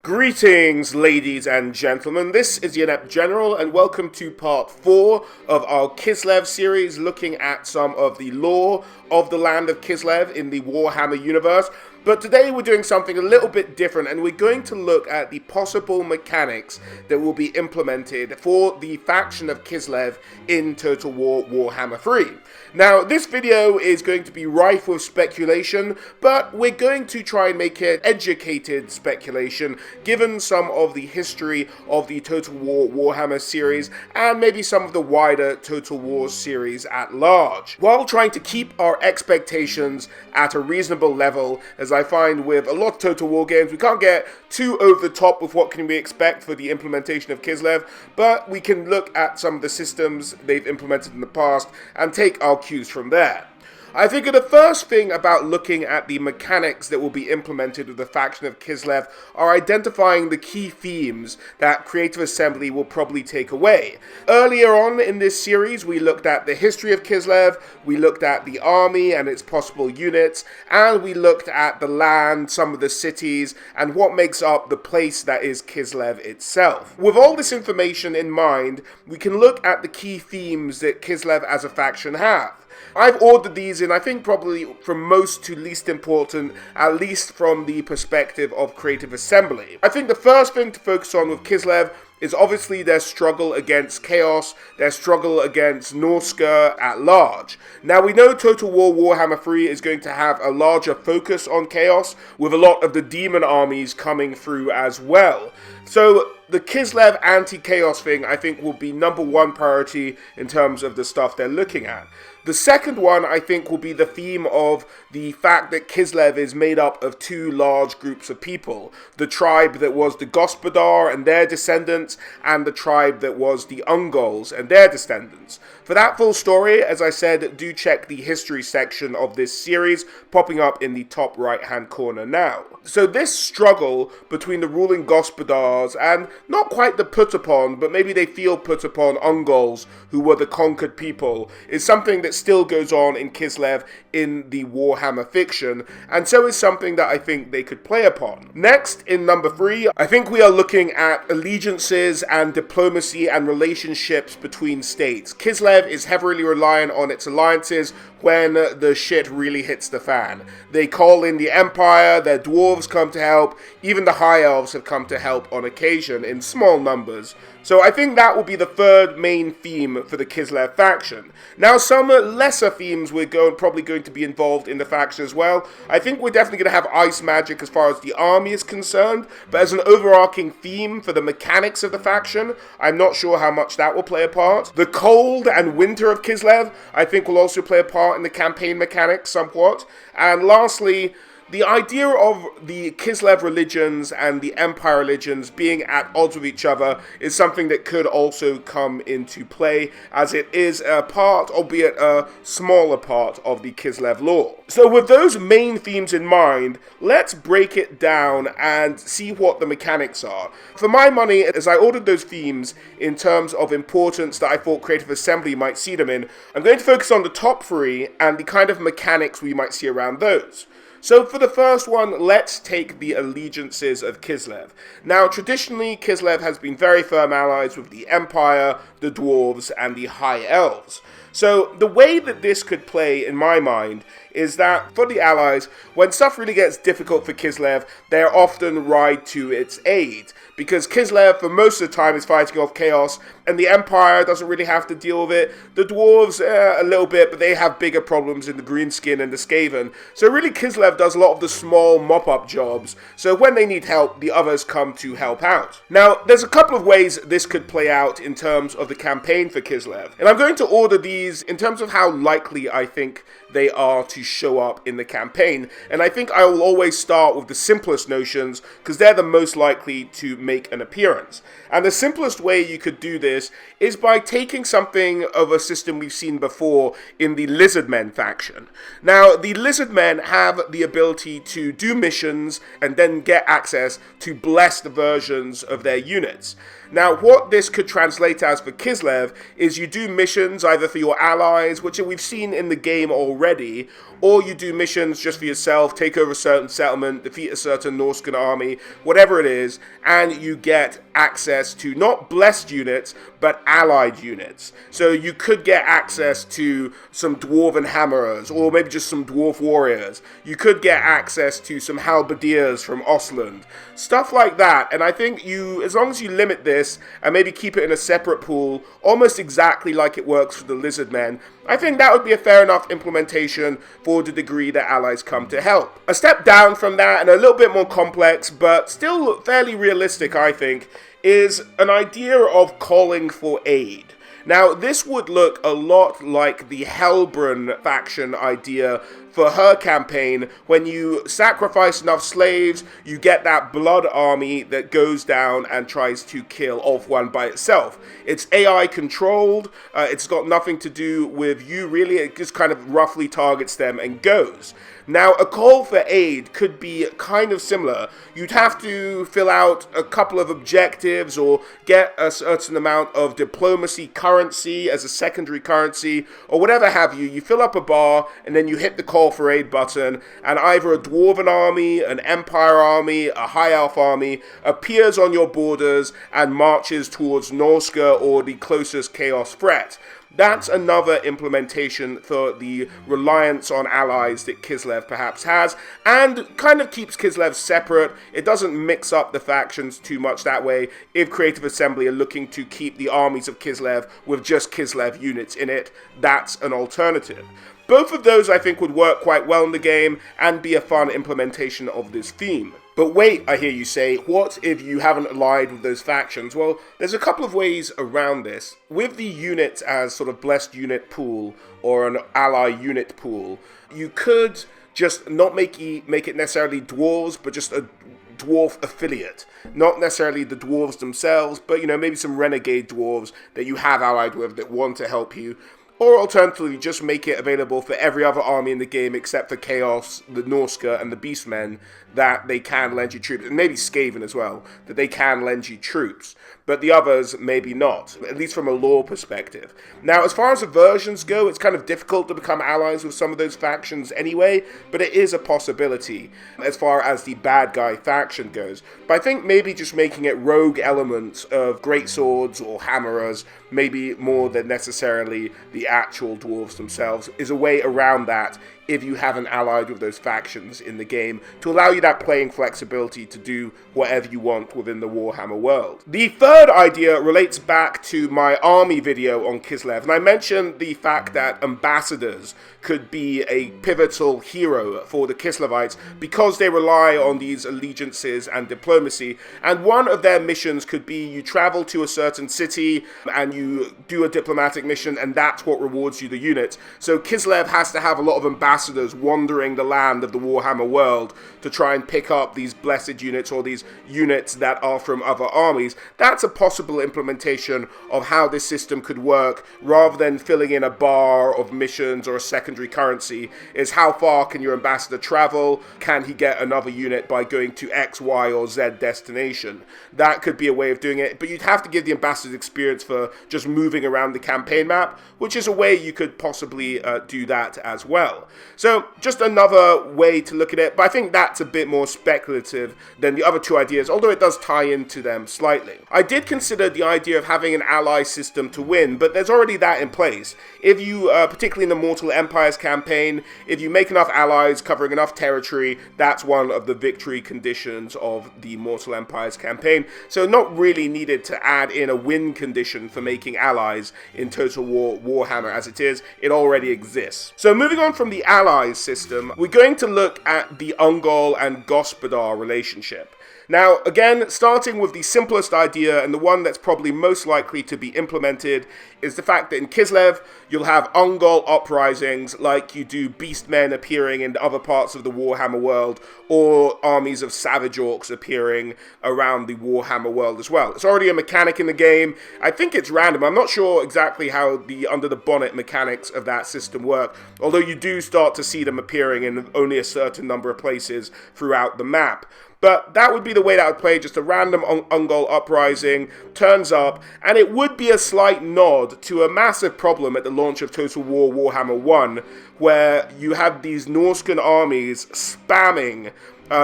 Greetings, ladies and gentlemen. This is the Inept General, and welcome to part 4 of our Kislev series, looking at some of the lore of the land of Kislev in the Warhammer universe. But today we're doing something a little bit different, and we're going to look at the possible mechanics that will be implemented for the faction of Kislev in Total War Warhammer 3. Now, this video is going to be rife with speculation, but we're going to try and make it educated speculation, given some of the history of the Total War Warhammer series, and maybe some of the wider Total War series at large, while trying to keep our expectations at a reasonable level. As I find with a lot of Total War games, we can't get too over the top with what can we expect for the implementation of Kislev, but we can look at some of the systems they've implemented in the past and take our cues from there. I think the first thing about looking at the mechanics that will be implemented with the faction of Kislev are identifying the key themes that Creative Assembly will probably take away. Earlier on in this series, we looked at the history of Kislev, we looked at the army and its possible units, and we looked at the land, some of the cities, and what makes up the place that is Kislev itself. With all this information in mind, we can look at the key themes that Kislev as a faction have. I've ordered these in, I think, probably from most to least important, at least from the perspective of Creative Assembly. I think the first thing to focus on with Kislev is obviously their struggle against chaos, their struggle against Norska at large. Now, we know Total War Warhammer 3 is going to have a larger focus on chaos, with a lot of the demon armies coming through as well. So the Kislev anti-chaos thing, I think, will be number one priority in terms of the stuff they're looking at. The second one, I think, will be the theme of the fact that Kislev is made up of two large groups of people. The tribe that was the Gospodar and their descendants, and the tribe that was the Ungols and their descendants. For that full story, as I said, do check the history section of this series, popping up in the top right-hand corner now. So this struggle between the ruling Gospodars and not quite the put upon, but maybe they feel put upon Ungols, who were the conquered people, is something that still goes on in Kislev in the Warhammer fiction, and so is something that I think they could play upon. Next, in number 3, I think we are looking at allegiances and diplomacy and relationships between states. Kislev is heavily reliant on its alliances when the shit really hits the fan. They call in the Empire, their dwarves come to help, even the High Elves have come to help on occasion in small numbers. So I think that will be the third main theme for the Kislev faction. Now, some lesser themes we're probably going to be involved in the faction as well. I think we're definitely going to have ice magic as far as the army is concerned, but as an overarching theme for the mechanics of the faction, I'm not sure how much that will play a part. The cold and winter of Kislev, I think, will also play a part in the campaign mechanics somewhat. And lastly, the idea of the Kislev religions and the Empire religions being at odds with each other is something that could also come into play, as it is a part, albeit a smaller part, of the Kislev lore. So with those main themes in mind, let's break it down and see what the mechanics are. For my money, as I ordered those themes in terms of importance that I thought Creative Assembly might see them in, I'm going to focus on the top 3 and the kind of mechanics we might see around those. So for the first one, let's take the allegiances of Kislev. Now, traditionally, Kislev has been very firm allies with the Empire, the Dwarves, and the High Elves. So the way that this could play, in my mind, is that for the allies, when stuff really gets difficult for Kislev, they often ride to its aid. Because Kislev, for most of the time, is fighting off chaos, and the Empire doesn't really have to deal with it. The Dwarves, a little bit, but they have bigger problems in the Greenskin and the Skaven. So really, Kislev does a lot of the small mop-up jobs, so when they need help, the others come to help out. Now, there's a couple of ways this could play out in terms of the campaign for Kislev, and I'm going to order these in terms of how likely I think they are to show up in the campaign, and I think I will always start with the simplest notions, because they're the most likely to make an appearance. And the simplest way you could do this is by taking something of a system we've seen before in the Lizardmen faction. Now, the Lizardmen have the ability to do missions and then get access to blessed versions of their units. Now, what this could translate as for Kislev is you do missions either for your allies, which we've seen in the game already, already, or you do missions just for yourself, take over a certain settlement, defeat a certain Norscan army, whatever it is, and you get access to not blessed units, but allied units. So you could get access to some dwarven hammerers, or maybe just some dwarf warriors. You could get access to some halberdiers from Ostland. Stuff like that, and I think as long as you limit this, and maybe keep it in a separate pool, almost exactly like it works for the lizard men, I think that would be a fair enough implementation for the degree that allies come to help. A step down from that, and a little bit more complex, but still fairly realistic, I think, is an idea of calling for aid. Now, this would look a lot like the Hellbrun faction idea for her campaign. When you sacrifice enough slaves, you get that blood army that goes down and tries to kill Ulf-1 by itself. It's AI controlled, it's got nothing to do with you really, it just kind of roughly targets them and goes. Now, a call for aid could be kind of similar. You'd have to fill out a couple of objectives or get a certain amount of diplomacy currency as a secondary currency or whatever have you. You fill up a bar and then you hit the call for aid button, and either a dwarven army, an empire army, a high elf army appears on your borders and marches towards Norsca or the closest chaos threat. That's another implementation for the reliance on allies that Kislev perhaps has, and kind of keeps Kislev separate. It doesn't mix up the factions too much that way if Creative Assembly are looking to keep the armies of Kislev with just Kislev units in it. That's an alternative. Both of those, I think, would work quite well in the game and be a fun implementation of this theme. But wait, I hear you say, what if you haven't allied with those factions? Well, there's a couple of ways around this. With the units as sort of blessed unit pool or an ally unit pool, you could just not make it necessarily dwarves, but just a dwarf affiliate. Not necessarily the dwarves themselves, but maybe some renegade dwarves that you have allied with that want to help you. Or alternatively, just make it available for every other army in the game except for Chaos, the Norsca, and the Beastmen, that they can lend you troops, and maybe Skaven as well, that they can lend you troops. But the others, maybe not, at least from a lore perspective. Now, as far as the versions go, it's kind of difficult to become allies with some of those factions anyway, but it is a possibility as far as the bad guy faction goes. But I think maybe just making it rogue elements of greatswords or hammerers, maybe more than necessarily the actual dwarves themselves, is a way around that if you haven't allied with those factions in the game, to allow you that playing flexibility to do whatever you want within the Warhammer world. The third idea relates back to my army video on Kislev, and I mentioned the fact that ambassadors could be a pivotal hero for the Kislevites because they rely on these allegiances and diplomacy, and one of their missions could be you travel to a certain city and you do a diplomatic mission, and that's what rewards you the units. So Kislev has to have a lot of ambassadors wandering the land of the Warhammer world to try and pick up these blessed units or these units that are from other armies. That's a possible implementation of how this system could work, rather than filling in a bar of missions or a secondary currency. Is how far can your ambassador travel? Can he get another unit by going to X, Y, or Z destination? That could be a way of doing it, but you'd have to give the ambassadors experience for just moving around the campaign map, which is a way you could possibly do that as well. So just another way to look at it, but I think that's a bit more speculative than the other two ideas, although it does tie into them slightly. I did consider the idea of having an ally system to win, but there's already that in place. If you, particularly in the Mortal Empires campaign, if you make enough allies covering enough territory, that's one of the victory conditions of the Mortal Empires campaign. So not really needed to add in a win condition for making allies in Total War Warhammer as it is. It already exists. So moving on from the allies system, we're going to look at the Ungol and Gospodar relationship. Now, again, starting with the simplest idea and the one that's probably most likely to be implemented is the fact that in Kislev, you'll have Ungol uprisings like you do beastmen appearing in other parts of the Warhammer world, or armies of savage orcs appearing around the Warhammer world as well. It's already a mechanic in the game. I think it's random. I'm not sure exactly how the under-the-bonnet mechanics of that system work, although you do start to see them appearing in only a certain number of places throughout the map. But that would be the way that I would play, just a random Ungol uprising, turns up, and it would be a slight nod to a massive problem at the launch of Total War Warhammer 1, where you had these Norscan armies spamming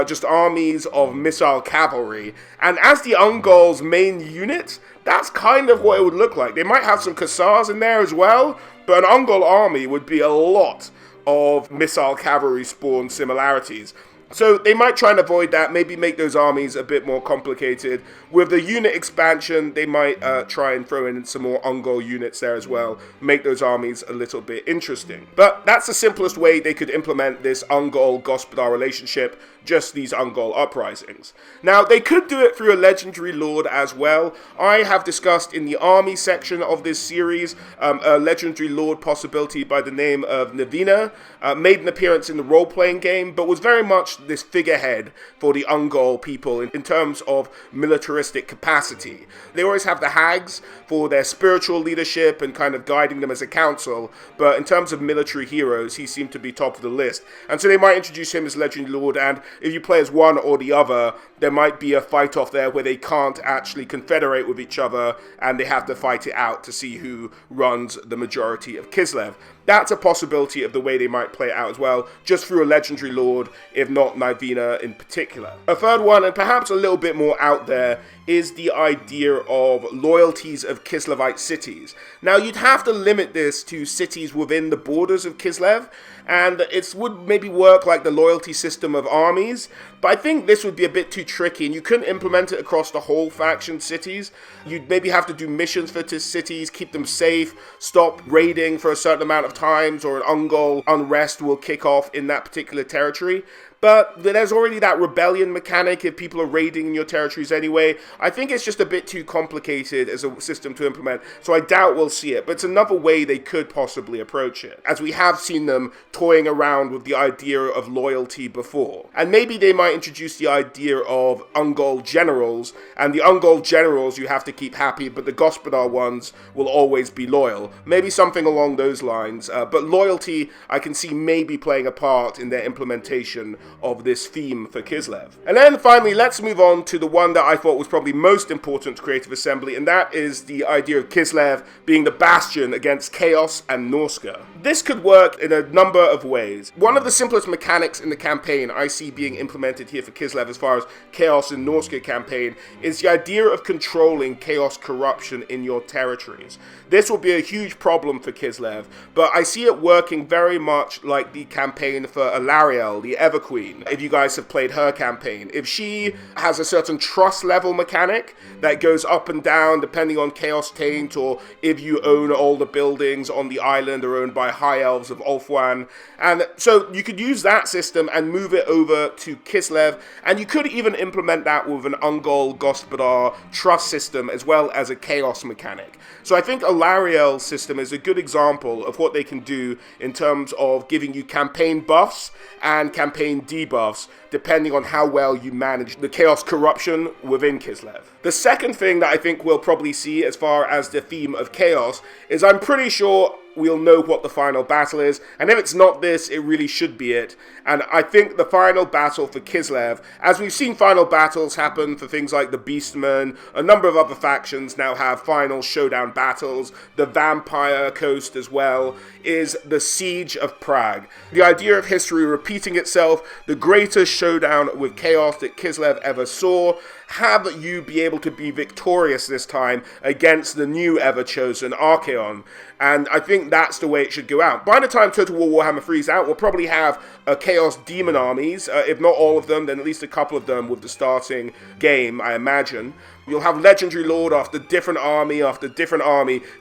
just armies of missile cavalry. And as the Ungol's main unit, that's kind of what it would look like. They might have some Khazars in there as well, but an Ungol army would be a lot of missile cavalry spawn similarities. So they might try and avoid that, maybe make those armies a bit more complicated. With the unit expansion, they might try and throw in some more Ungol units there as well, make those armies a little bit interesting. But that's the simplest way they could implement this Ungol-Gospodar relationship, just these Ungol uprisings. Now, they could do it through a legendary lord as well. I have discussed in the army section of this series a legendary lord possibility by the name of Navina, made an appearance in the role-playing game, but was very much this figurehead for the Ungol people in terms of militaristic capacity. They always have the hags for their spiritual leadership and kind of guiding them as a council, but in terms of military heroes, he seemed to be top of the list. And so they might introduce him as legendary lord, and if you play as one or the other, there might be a fight off there where they can't actually confederate with each other and they have to fight it out to see who runs the majority of Kislev. That's a possibility of the way they might play it out as well, just through a legendary lord, if not Nivina in particular. A third one, and perhaps a little bit more out there, is the idea of loyalties of Kislevite cities. Now, you'd have to limit this to cities within the borders of Kislev, and it would maybe work like the loyalty system of armies, but I think this would be a bit too tricky, and you couldn't implement it across the whole faction cities. You'd maybe have to do missions for cities, keep them safe, stop raiding for a certain amount of times, or an Ungol unrest will kick off in that particular territory. But there's already that rebellion mechanic if people are raiding in your territories anyway. I think it's just a bit too complicated as a system to implement, so I doubt we'll see it. But it's another way they could possibly approach it, as we have seen them toying around with the idea of loyalty before. And maybe they might introduce the idea of Ungol generals, and the Ungol generals you have to keep happy, but the Gospodar ones will always be loyal. Maybe something along those lines. But loyalty, I can see maybe playing a part in their implementation of this theme for Kislev. And then finally, let's move on to the one that I thought was probably most important to Creative Assembly, and that is the idea of Kislev being the bastion against Chaos and Norska. This could work in a number of ways. One of the simplest mechanics in the campaign I see being implemented here for Kislev as far as Chaos and Norska campaign is the idea of controlling Chaos corruption in your territories. This will be a huge problem for Kislev, but I see it working very much like the campaign for Alariel, the Ever Queen. If you guys have played her campaign, if she has a certain trust level mechanic that goes up and down depending on Chaos Taint, or if you own all the buildings on the island are owned by High Elves of Ulthuan, and so you could use that system and move it over to Kislev, and you could even implement that with an Ungol Gospodar trust system as well as a Chaos mechanic. So I think Alariel's system is a good example of what they can do in terms of giving you campaign buffs and campaign debuffs, depending on how well you manage the Chaos corruption within Kislev. The second thing that I think we'll probably see as far as the theme of Chaos is I'm pretty sure we'll know what the final battle is, and if it's not this, it really should be it. And I think the final battle for Kislev, as we've seen final battles happen for things like the Beastmen, a number of other factions now have final showdown battles, the Vampire Coast as well, is the Siege of Prague. The idea of history repeating itself, the greatest showdown with Chaos that Kislev ever saw. Have you be able to be victorious this time against the new ever-chosen Archaon? And I think that's the way it should go out. By the time Total War Warhammer 3 is out, we'll probably have Chaos Demon armies, if not all of them, then at least a couple of them with the starting game, I imagine. You'll have Legendary Lord after different army,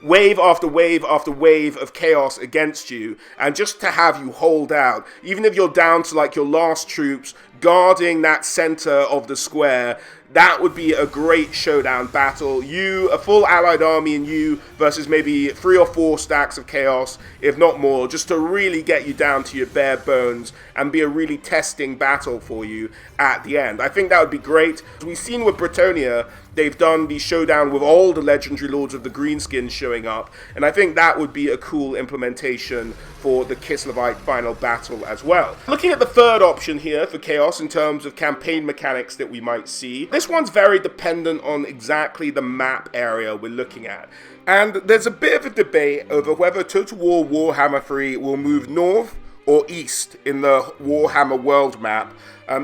wave after wave after wave of chaos against you, and just to have you hold out, even if you're down to like your last troops, guarding that center of the square, that would be a great showdown battle. You, a full allied army, and you versus maybe 3 or 4 stacks of chaos, if not more, just to really get you down to your bare bones and be a really testing battle for you at the end. I think that would be great. We've seen with Bretonnia, they've done the showdown with all the legendary lords of the Greenskins showing up, and I think that would be a cool implementation for the Kislevite final battle as well. Looking at the third option here for Chaos in terms of campaign mechanics that we might see, this one's very dependent on exactly the map area we're looking at. And there's a bit of a debate over whether Total War Warhammer 3 will move north or east in the Warhammer world map,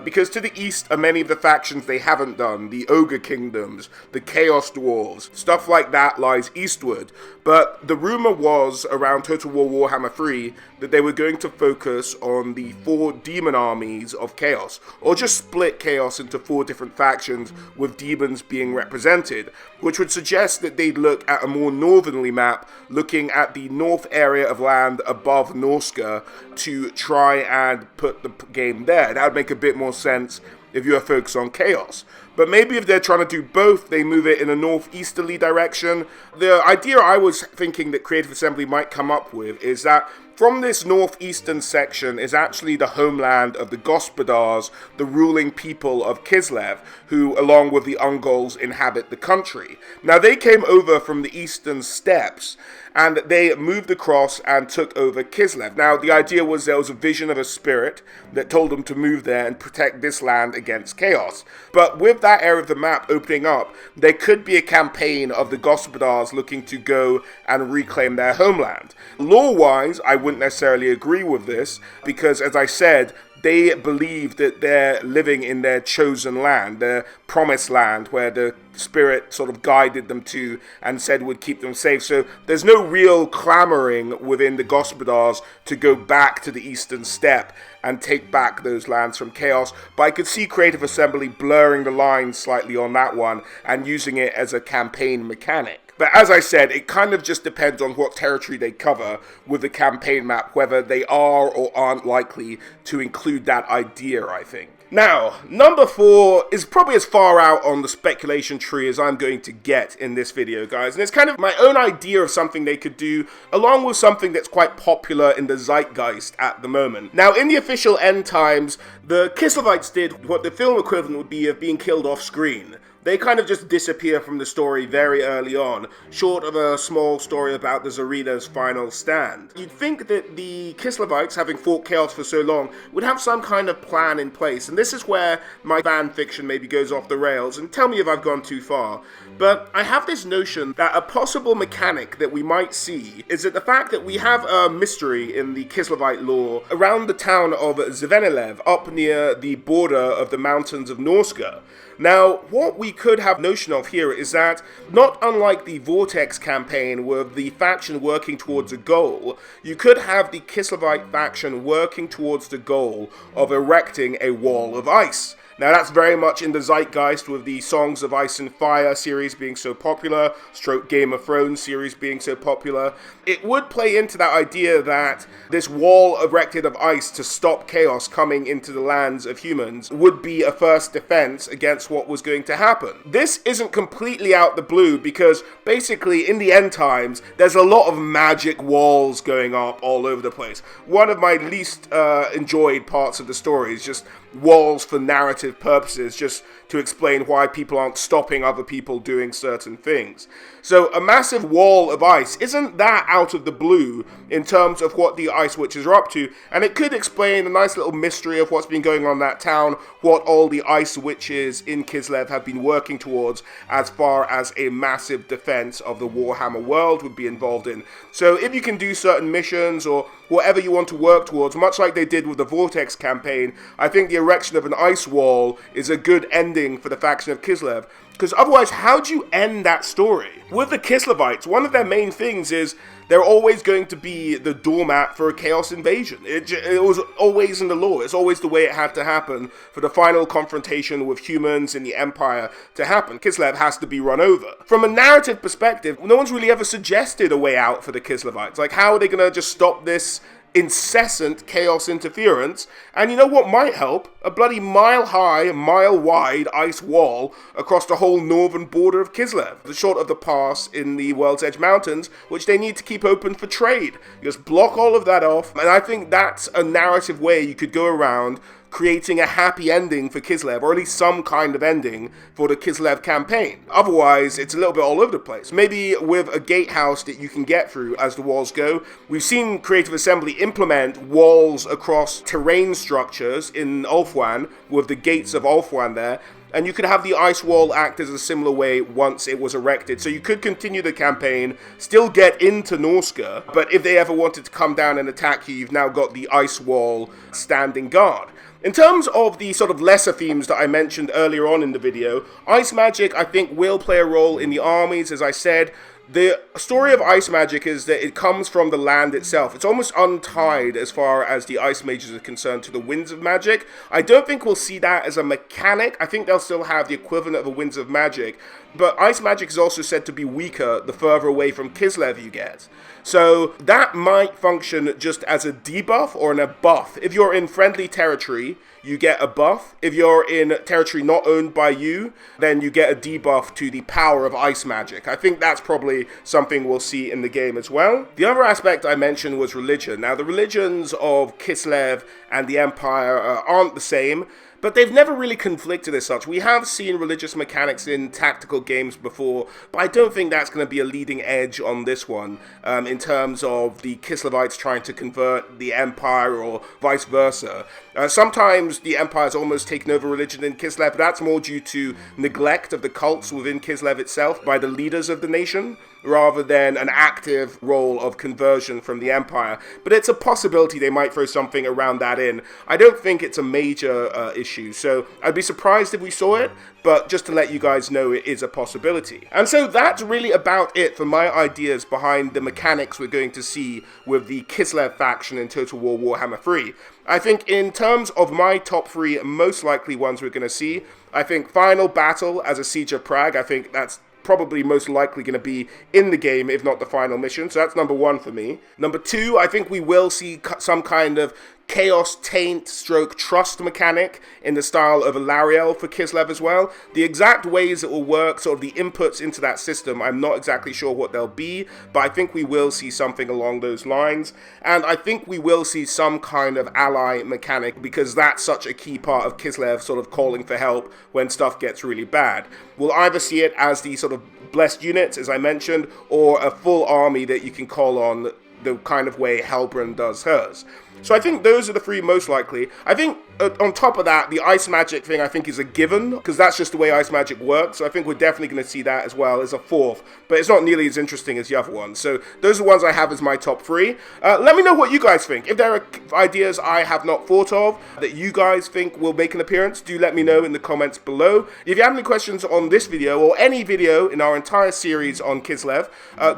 because to the east are many of the factions they haven't done, the Ogre Kingdoms, the Chaos Dwarves, stuff like that lies eastward. But the rumor was around Total War Warhammer 3 that they were going to focus on the 4 demon armies of Chaos, or just split Chaos into 4 different factions with demons being represented, which would suggest that they'd look at a more northernly map, looking at the north area of land above Norska to try and put the game there. That would make a bit more sense if you are focused on Chaos. But maybe if they're trying to do both, they move it in a northeasterly direction. The idea I was thinking that Creative Assembly might come up with is that from this northeastern section is actually the homeland of the Gospodars, the ruling people of Kislev, who, along with the Ungols, inhabit the country. Now, they came over from the eastern steppes, and they moved across and took over Kislev. Now, the idea was there was a vision of a spirit that told them to move there and protect this land against chaos. But with that area of the map opening up, there could be a campaign of the Gospodars looking to go and reclaim their homeland. Lore-wise, I wouldn't necessarily agree with this, because, as I said, they believe that they're living in their chosen land, their promised land, where the spirit sort of guided them to and said would keep them safe. So there's no real clamoring within the Gospodars to go back to the Eastern Steppe and take back those lands from Chaos. But I could see Creative Assembly blurring the lines slightly on that one and using it as a campaign mechanic. But as I said, it kind of just depends on what territory they cover with the campaign map, whether they are or aren't likely to include that idea, I think. Now, number 4 is probably as far out on the speculation tree as I'm going to get in this video, guys. And it's kind of my own idea of something they could do, along with something that's quite popular in the zeitgeist at the moment. Now, in the official end times, the Kislevites did what the film equivalent would be of being killed off screen. They kind of just disappear from the story very early on, short of a small story about the Tsarina's final stand. You'd think that the Kislevites, having fought Chaos for so long, would have some kind of plan in place, and this is where my fan fiction maybe goes off the rails, and tell me if I've gone too far. But I have this notion that a possible mechanic that we might see is that the fact that we have a mystery in the Kislevite lore around the town of Zvenilev, up near the border of the mountains of Norska. Now, what we could have notion of here is that, not unlike the Vortex campaign with the faction working towards a goal, you could have the Kislevite faction working towards the goal of erecting a wall of ice. Now, that's very much in the zeitgeist with the Songs of Ice and Fire series being so popular, stroke Game of Thrones series being so popular. It would play into that idea that this wall erected of ice to stop chaos coming into the lands of humans would be a first defense against what was going to happen. This isn't completely out the blue, because basically in the end times, there's a lot of magic walls going up all over the place. One of my least enjoyed parts of the story is just walls for narrative purposes, just to explain why people aren't stopping other people doing certain things. So a massive wall of ice isn't that out of the blue in terms of what the Ice Witches are up to, and it could explain a nice little mystery of what's been going on in that town, what all the Ice Witches in Kislev have been working towards as far as a massive defense of the Warhammer world would be involved in. So if you can do certain missions or whatever you want to work towards, much like they did with the Vortex campaign, I think the erection of an ice wall is a good ending for the faction of Kislev. Because otherwise, how do you end that story? With the Kislevites, one of their main things is they're always going to be the doormat for a chaos invasion. It was always in the lore. It's always the way it had to happen for the final confrontation with humans in the Empire to happen. Kislev has to be run over. From a narrative perspective, no one's really ever suggested a way out for the Kislevites. Like, how are they going to just stop this incessant chaos interference, and you know what might help? A bloody mile-high, mile-wide ice wall across the whole northern border of Kislev, the short of the pass in the World's Edge Mountains, which they need to keep open for trade. You just block all of that off, and I think that's a narrative way you could go around creating a happy ending for Kislev, or at least some kind of ending for the Kislev campaign. Otherwise, it's a little bit all over the place. Maybe with a gatehouse that you can get through as the walls go. We've seen Creative Assembly implement walls across terrain structures in Ulthuan, with the gates of Ulthuan there, and you could have the ice wall act as a similar way once it was erected. So you could continue the campaign, still get into Norska, but if they ever wanted to come down and attack you, you've now got the ice wall standing guard. In terms of the sort of lesser themes that I mentioned earlier on in the video, ice magic I think will play a role in the armies, as I said. The story of ice magic is that it comes from the land itself. It's almost untied as far as the ice mages are concerned to the winds of magic. I don't think we'll see that as a mechanic. I think they'll still have the equivalent of a winds of magic. But ice magic is also said to be weaker the further away from Kislev you get. So that might function just as a debuff or a buff. If you're in friendly territory, you get a buff. If you're in territory not owned by you, then you get a debuff to the power of ice magic. I think that's probably something we'll see in the game as well. The other aspect I mentioned was religion. Now, the religions of Kislev and the Empire aren't the same, but they've never really conflicted as such. We have seen religious mechanics in tactical games before, but I don't think that's going to be a leading edge on this one, in terms of the Kislevites trying to convert the Empire or vice versa. Sometimes the Empire's almost taken over religion in Kislev, but that's more due to neglect of the cults within Kislev itself by the leaders of the nation, rather than an active role of conversion from the Empire. But it's a possibility they might throw something around that in. I don't think it's a major issue, so I'd be surprised if we saw it, but just to let you guys know, it is a possibility. And so that's really about it for my ideas behind the mechanics we're going to see with the Kislev faction in Total War Warhammer 3. I think in terms of my top 3 most likely ones we're going to see, I think Final Battle as a Siege of Prague, I think that's probably most likely going to be in the game, if not the final mission. So that's number 1 for me. Number 2, I think we will see some kind of Chaos Taint stroke Trust mechanic in the style of a Lariel for Kislev as well. The exact ways it will work, sort of the inputs into that system, I'm not exactly sure what they'll be, but I think we will see something along those lines. And I think we will see some kind of ally mechanic, because that's such a key part of Kislev sort of calling for help when stuff gets really bad. We'll either see it as the sort of blessed units, as I mentioned, or a full army that you can call on the kind of way Helbrun does hers. So I think those are the 3 most likely. I think on top of that, the ice magic thing I think is a given, because that's just the way ice magic works. So I think we're definitely going to see that as well as a 4th, but it's not nearly as interesting as the other ones. So those are the ones I have as my top 3. Let me know what you guys think. If there are ideas I have not thought of that you guys think will make an appearance, do let me know in the comments below. If you have any questions on this video or any video in our entire series on Kislev,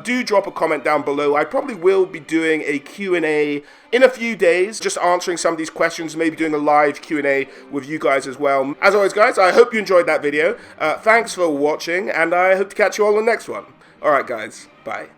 do drop a comment down below. I probably will be doing a Q&A in a few days, just answering some of these questions, maybe doing a live Q&A with you guys as well. As always, guys, I hope you enjoyed that video. Thanks for watching, and I hope to catch you all on the next one. Alright, guys. Bye.